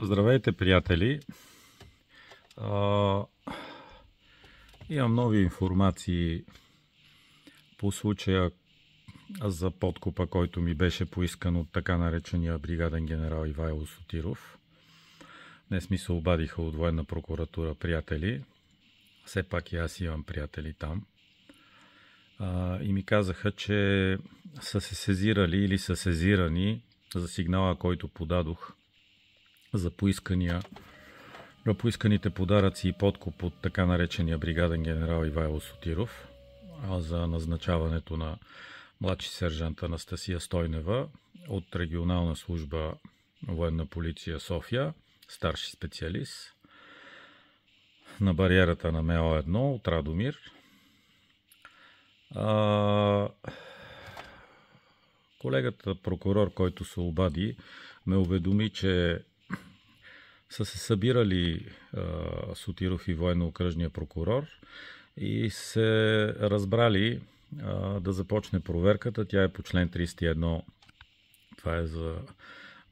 Здравейте, приятели! А, Имам нови информации по случая за подкупа, който ми беше поискан от така наречения бригаден генерал Ивайло Сотиров. Днес ми се обадиха от военна прокуратура приятели. Все пак и аз имам приятели там. И ми казаха, че са се сезирали или са сезирани за сигнала, който подадох за поисканите подаръци и подкуп от така наречения бригаден генерал Ивайло Сотиров за назначаването на младши сержант Анастасия Стойнева от регионална служба Военна полиция София, старши специалист на бариерата на МО-1 от Радомир. Колегата прокурор, който се обади, ме уведоми, че са се събирали Сотиров и военно-окръжния прокурор и се разбрали да започне проверката. Тя е по член 301. Това е за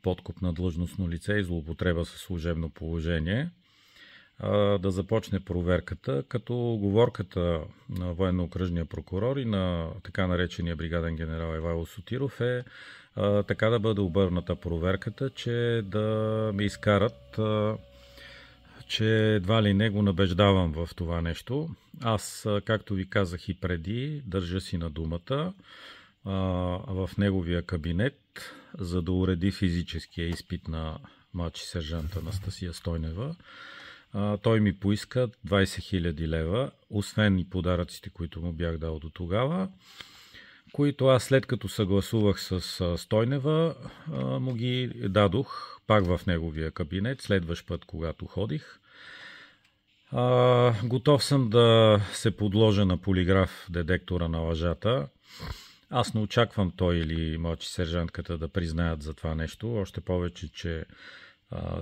подкуп на длъжностно лице и злоупотреба със служебно положение. Да започне проверката, като уговорката на военно-окръжния прокурор и на така наречения бригаден генерал Ивайло Сотиров е така да бъде обърната проверката, че да ме изкарат, че едва ли не го набеждавам в това нещо. Аз, както ви казах и преди, държа си на думата в неговия кабинет, за да уреди физическия изпит на младши сержант Анастасия Стойнева. Той ми поиска 20 000 лева, освен и подаръците, които му бях дал до тогава, които аз след като съгласувах с Стойнева, му ги дадох пак в неговия кабинет, следващ път, когато ходих. Готов съм да се подложа на полиграф детектора на лъжата. Аз не очаквам той или младши сержантката да признаят за това нещо, още повече, че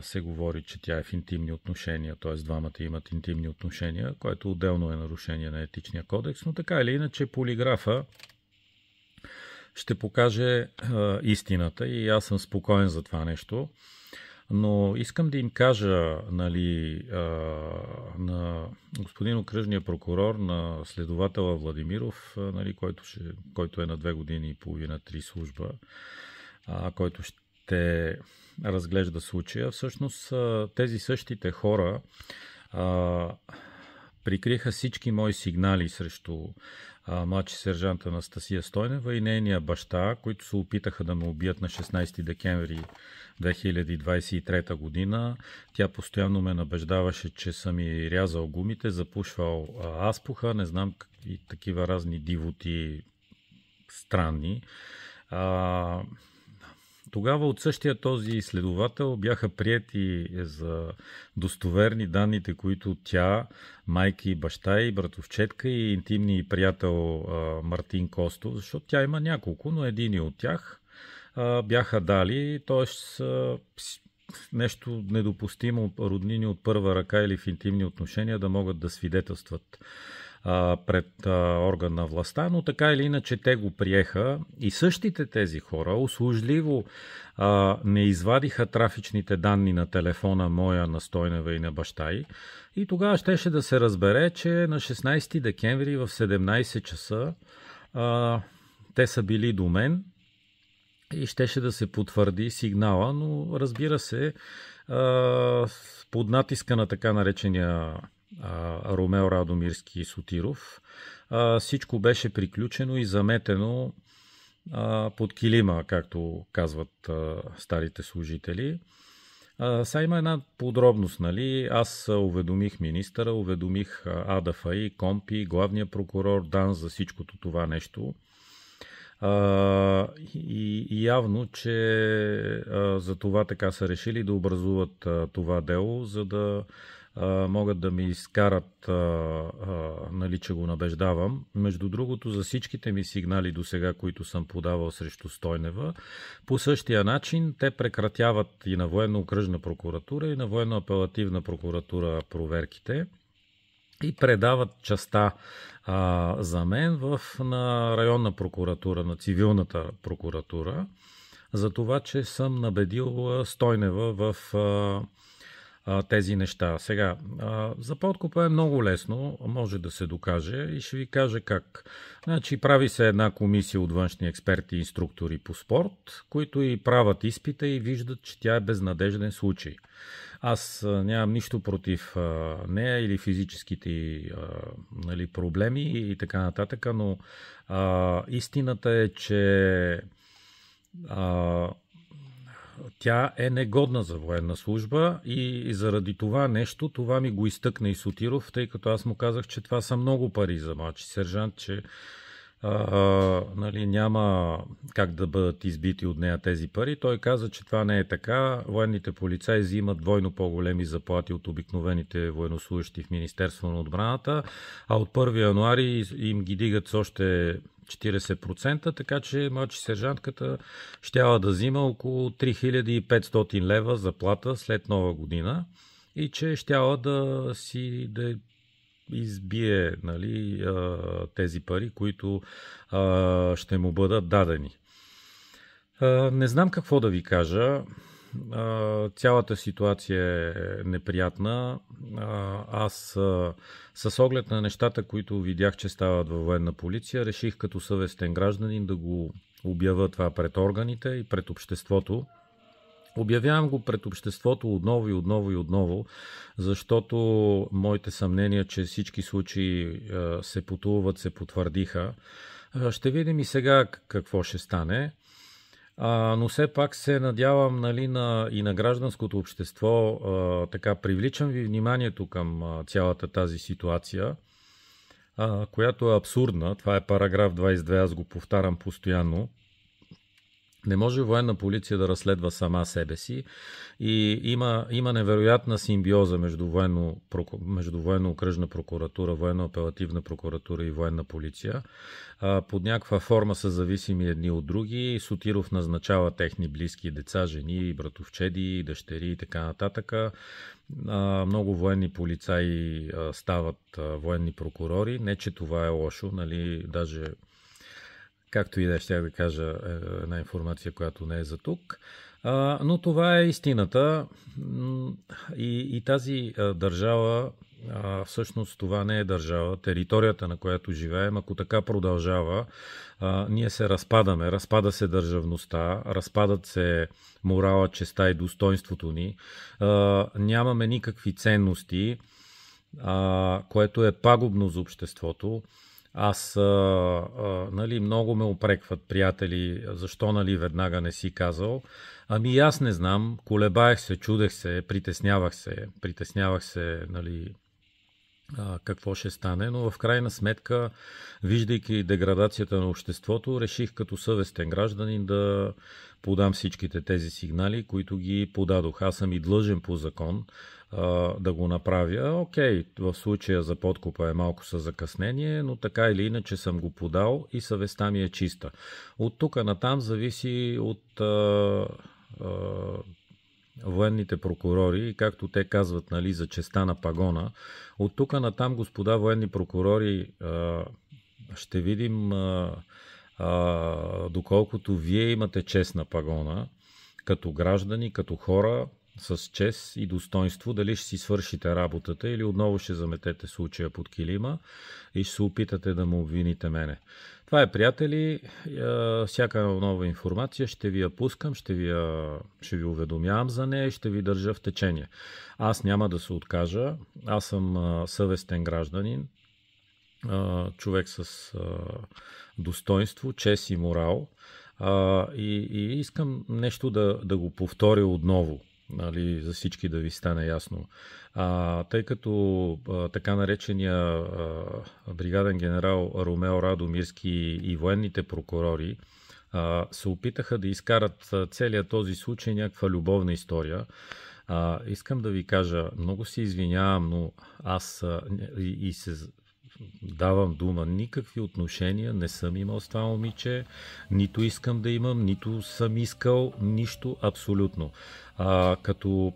се говори, че тя е в интимни отношения, т.е. двамата имат интимни отношения, което отделно е нарушение на етичния кодекс, но така или иначе полиграфа ще покаже истината и аз съм спокоен за това нещо. Но искам да им кажа, на господин окръжния прокурор, на следователя Владимиров, който е на 2 години и половина, 3 служба, който ще разглежда случая. Всъщност тези същите хора прикриха всички мои сигнали срещу младши сержант Анастасия Стойнева и нейния баща, които се опитаха да ме убият на 16 декември 2023 година. Тя постоянно ме набеждаваше, че съм и рязал гумите, запушвал аспуха, не знам и такива разни дивоти странни. Тогава от същия този следовател бяха приети за достоверни данните, които тя, майка и баща и братовчетка и интимни приятел Мартин Костов, защото тя има няколко, но един от тях бяха дали, т.е. нещо недопустимо роднини от първа ръка или в интимни отношения да могат да свидетелстват пред орган на властта, но така или иначе те го приеха и същите тези хора услужливо не извадиха трафичните данни на телефона моя, на Стойнева и на баща й. И тогава щеше да се разбере, че на 16 декември в 17 часа те са били до мен и щеше да се потвърди сигнала, но разбира се, под натиска на така наречения Ромео Радомирски и Сотиров, всичко беше приключено и заметено под килима, както казват старите служители. Сега има една подробност, Аз уведомих министъра, уведомих АДФИ, КОМПИ, главния прокурор, ДАН за всичкото това нещо. И явно, че за това така са решили да образуват това дело, за да могат да ми изкарат, че го набеждавам. Между другото, за всичките ми сигнали до сега, които съм подавал срещу Стойнева, по същия начин те прекратяват и на военно-окръжна прокуратура, и на военно-апелативна прокуратура проверките и предават частта за мен на районна прокуратура, на цивилната прокуратура. за това, че съм набедил Стойнева в тези неща. Сега, за подкупа е много лесно, може да се докаже и ще ви кажа как. Значи, прави се една комисия от външни експерти и инструктори по спорт, които и правят изпита и виждат, че тя е безнадежден случай. Аз нямам нищо против нея или физическите нали, проблеми и така нататък, но истината е, че тя е негодна за военна служба и заради това нещо, това ми го изтъкна и Сотиров, тъй като аз му казах, че това са много пари за младши сержант, че нали, няма как да бъдат избити от нея тези пари. Той каза, че това не е така. Военните полицаи взимат двойно по-големи заплати от обикновените военнослужащи в Министерство на отбраната, а от 1 януари им ги дигат с още 40%, така че младши сержантката щяла да взима около 3500 лева заплата след нова година и че щяла да избие нали, тези пари, които ще му бъдат дадени. Не знам какво да ви кажа. Цялата ситуация е неприятна. Аз с оглед на нещата, които видях, че стават във военна полиция, реших като съвестен гражданин да го обявя това пред органите и пред обществото. Обявявам го пред обществото отново и отново и отново, защото моите съмнения, че всички случаи се потулват, се потвърдиха. Ще видим и сега какво ще стане. Но все пак се надявам нали, и на гражданското общество. Така привличам ви вниманието към цялата тази ситуация, която е абсурдна. Това е параграф 22, аз го повтарям постоянно. Не може военна полиция да разследва сама себе си и има невероятна симбиоза между военно-окръжна прокуратура, военно-апелативна прокуратура и военна полиция. Под някаква форма са зависими едни от други. Сотиров назначава техни близки деца, жени, братовчеди, дъщери и така нататък. Много военни полицаи стават военни прокурори. Не, че това е лошо, нали, даже както и да щях да кажа една информация, която не е за тук. Но това е истината и тази държава, всъщност това не е държава, територията, на която живеем, ако така продължава, ние се разпадаме, разпада се държавността, разпадат се морала, честта и достоинството ни, нямаме никакви ценности, което е пагубно за обществото. Аз, нали, много ме упрекват приятели, защо, нали, веднага не си казал. Ами аз не знам, колебаех се, чудех се, притеснявах се, нали, какво ще стане, но в крайна сметка, виждайки деградацията на обществото, реших като съвестен гражданин да подам всичките тези сигнали, които ги подадох. Аз съм и длъжен по закон да го направя. Окей, в случая за подкупа е малко със закъснение, но така или иначе съм го подал и съвестта ми е чиста. От тук натам зависи от военните прокурори, както те казват, нали, за честа на пагона. От тук натам, господа военни прокурори, ще видим доколкото вие имате чест на пагона, като граждани, като хора, с чест и достоинство, дали ще си свършите работата или отново ще заметете случая под килима и ще се опитате да му обвините мене. Това е, приятели, всяка нова информация ще ви я пускам, ще ви уведомявам за нея и ще ви държа в течение. Аз няма да се откажа, аз съм съвестен гражданин, човек с достоинство, чест и морал и искам нещо да го повторя отново. Нали, за всички да ви стане ясно. Тъй като така наречения бригаден генерал Ромео Радомирски и военните прокурори се опитаха да изкарат целият този случай някаква любовна история. Искам да ви кажа, много се извинявам, но аз и се давам дума, никакви отношения не съм имал с това момиче, нито искам да имам, нито съм искал, нищо абсолютно. Като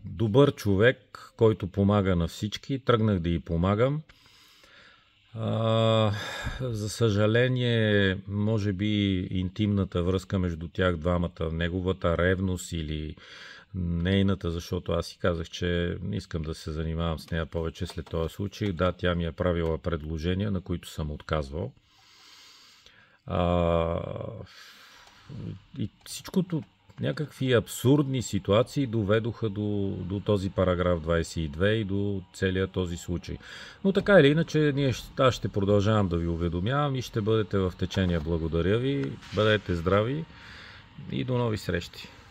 добър човек, който помага на всички, тръгнах да й помагам. А, за съжаление, може би интимната връзка между тях двамата, неговата ревност или нейната, защото аз си казах, че не искам да се занимавам с нея повече след този случай. Да, тя ми е правила предложения, на които съм отказвал. А, и всичкото, някакви абсурдни ситуации доведоха до този параграф 22 и до целият този случай. Но така или иначе, аз ще продължавам да ви уведомявам и ще бъдете в течение. Благодаря ви, бъдете здрави и до нови срещи.